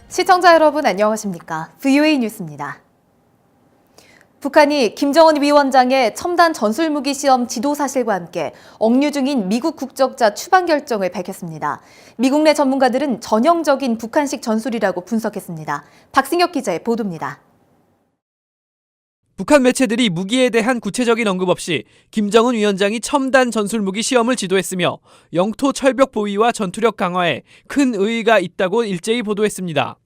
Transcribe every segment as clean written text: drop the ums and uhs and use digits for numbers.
시청자 여러분 안녕하십니까? VOA 뉴스입니다. 북한이 김정은 위원장의 첨단 전술무기 시험 지도 사실과 함께 억류 중인 미국 국적자 추방 결정을 밝혔습니다. 미국 내 전문가들은 전형적인 북한식 전술이라고 분석했습니다. 박승혁 기자의 보도입니다. 북한 매체들이 무기에 대한 구체적인 언급 없이 김정은 위원장이 첨단 전술무기 시험을 지도했으며 영토 철벽 보위와 전투력 강화에 큰 의의가 있다고 일제히 보도했습니다.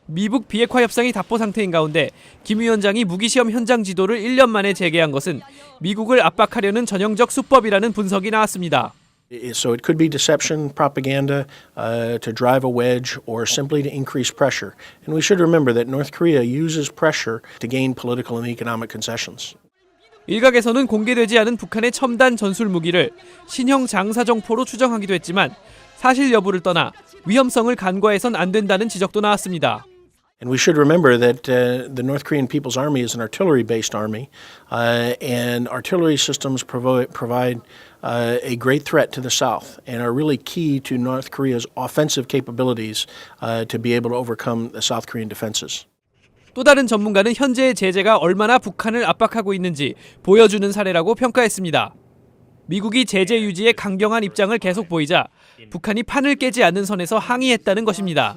미북 비핵화 협상이 답보 상태인 가운데 김 위원장이 무기시험 현장 지도를 1년 만에 재개한 것은 미국을 압박하려는 전형적 수법이라는 분석이 나왔습니다. So it could be deception, propaganda, to drive a wedge, or simply to increase pressure. And we should remember that North Korea uses pressure to gain political and economic concessions. 일각에서는 공개되지 않은 북한의 첨단 전술 무기를 신형 장사정포로 추정하기도 했지만 사실 여부를 떠나 위험성을 간과해선 안 된다는 지적도 나왔습니다. And we should remember that the North Korean People's Army is an artillery-based army, and artillery systems provide a great threat to the south and are really key to North Korea's offensive capabilities to be able to overcome the South Korean defenses. 또 다른 전문가는 현재의 제재가 얼마나 북한을 압박하고 있는지 보여주는 사례라고 평가했습니다. 미국이 제재 유지에 강경한 입장을 계속 보이자 북한이 판을 깨지 않는 선에서 항의했다는 것입니다.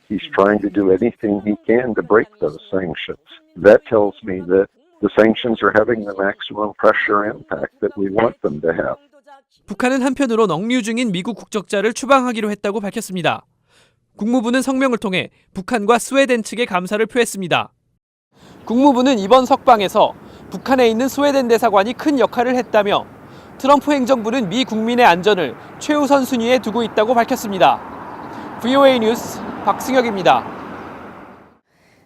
He's trying to do anything he can to break those sanctions. That tells me that the sanctions are having the maximum pressure impact that we want them to have. 북한은 한편으로 억류 중인 미국 국적자를 추방하기로 했다고 밝혔습니다. 국무부는 성명을 통해 북한과 스웨덴 측에 감사를 표했습니다. 국무부는 이번 석방에서 북한에 있는 스웨덴 대사관이 큰 역할을 했다며 트럼프 행정부는 미 국민의 안전을 최우선 순위에 두고 있다고 밝혔습니다. VOA 뉴스 박승혁입니다.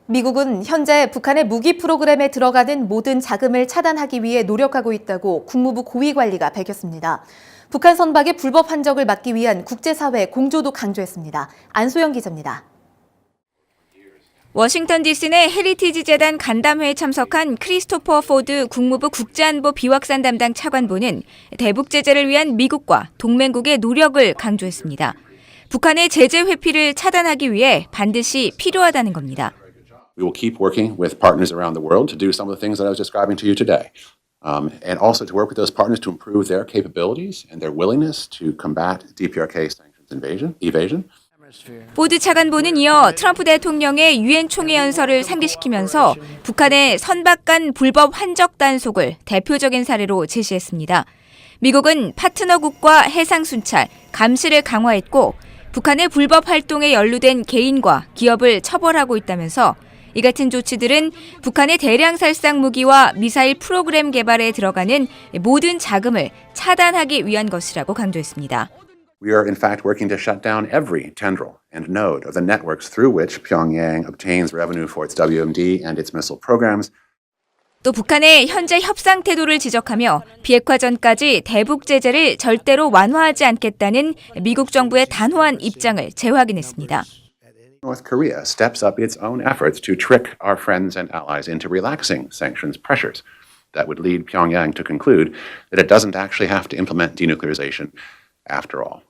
미국은 현재 북한의 무기 프로그램에 들어가는 모든 자금을 차단하기 위해 노력하고 있다고 국무부 고위 관리가 밝혔습니다. 북한 선박의 불법 한적을 막기 위한 국제사회의 공조도 강조했습니다. 안소영 기자입니다. 워싱턴 DC 내 헤리티지 재단 간담회에 참석한 크리스토퍼 포드 국무부 국제안보 비확산 담당 차관보는 대북 제재를 위한 미국과 동맹국의 노력을 강조했습니다. 북한의 제재 회피를 차단하기 위해 반드시 필요하다는 겁니다. We will keep working with partners around the world to do some of the things that I was describing to you today, and also to work with those partners to improve their capabilities and their willingness to combat DPRK sanctions evasion. 포드 차관보는 이어 트럼프 대통령의 유엔 총회 연설을 상기시키면서 북한의 선박 간 불법 한적 단속을 대표적인 사례로 제시했습니다. 미국은 파트너국과 해상 순찰, 감시를 강화했고 북한의 불법 활동에 연루된 개인과 기업을 처벌하고 있다면서 이 같은 조치들은 북한의 대량 살상 무기와 미사일 프로그램 개발에 들어가는 모든 자금을 차단하기 위한 것이라고 강조했습니다. We are in fact working to shut down every tendril and node of the networks through which Pyongyang obtains revenue for its WMD and its missile programs. 또 북한의 현재 협상 태도를 지적하며 비핵화 전까지 대북 제재를 절대로 완화하지 않겠다는 미국 정부의 단호한 입장을 재확인했습니다. North Korea steps up its own efforts to trick our friends and allies into relaxing sanctions pressures that would lead Pyongyang to conclude that it doesn't actually have to implement denuclearization after all.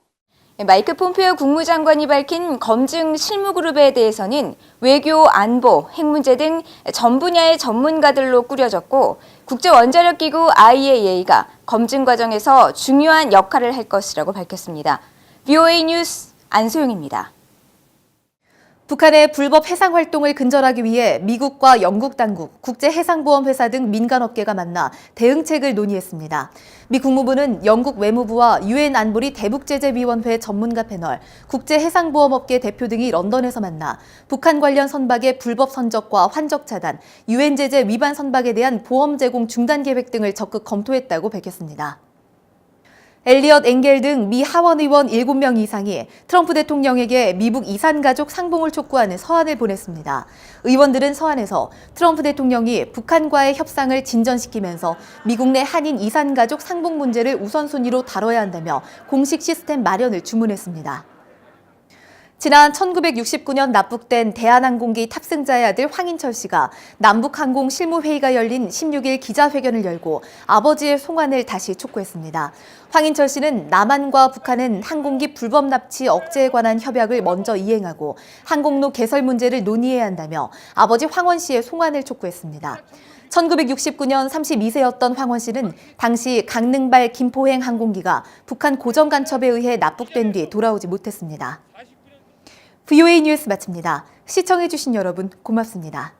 마이크 폼페이오 국무장관이 밝힌 검증 실무그룹에 대해서는 외교, 안보, 핵 문제 등 전 분야의 전문가들로 꾸려졌고 국제원자력기구 IAEA가 검증 과정에서 중요한 역할을 할 것이라고 밝혔습니다. VOA 뉴스 안소영입니다. 북한의 불법 해상 활동을 근절하기 위해 미국과 영국 당국, 국제해상보험회사 등 민간업계가 만나 대응책을 논의했습니다. 미 국무부는 영국 외무부와 유엔 안보리 대북제재위원회 전문가 패널, 국제해상보험업계 대표 등이 런던에서 만나 북한 관련 선박의 불법 선적과 환적 차단, 유엔 제재 위반 선박에 대한 보험 제공 중단 계획 등을 적극 검토했다고 밝혔습니다. 엘리엇 엥겔 등 미 하원 의원 7명 이상이 트럼프 대통령에게 미북 이산가족 상봉을 촉구하는 서한을 보냈습니다. 의원들은 서한에서 트럼프 대통령이 북한과의 협상을 진전시키면서 미국 내 한인 이산가족 상봉 문제를 우선순위로 다뤄야 한다며 공식 시스템 마련을 주문했습니다. 지난 1969년 납북된 대한항공기 탑승자의 아들 황인철 씨가 남북항공 실무회의가 열린 16일 기자회견을 열고 아버지의 송환을 다시 촉구했습니다. 황인철 씨는 남한과 북한은 항공기 불법 납치 억제에 관한 협약을 먼저 이행하고 항공로 개설 문제를 논의해야 한다며 아버지 황원 씨의 송환을 촉구했습니다. 1969년 32세였던 황원 씨는 당시 강능발 김포행 항공기가 북한 고정 간첩에 의해 납북된 뒤 돌아오지 못했습니다. VOA 뉴스 마칩니다. 시청해주신 여러분 고맙습니다.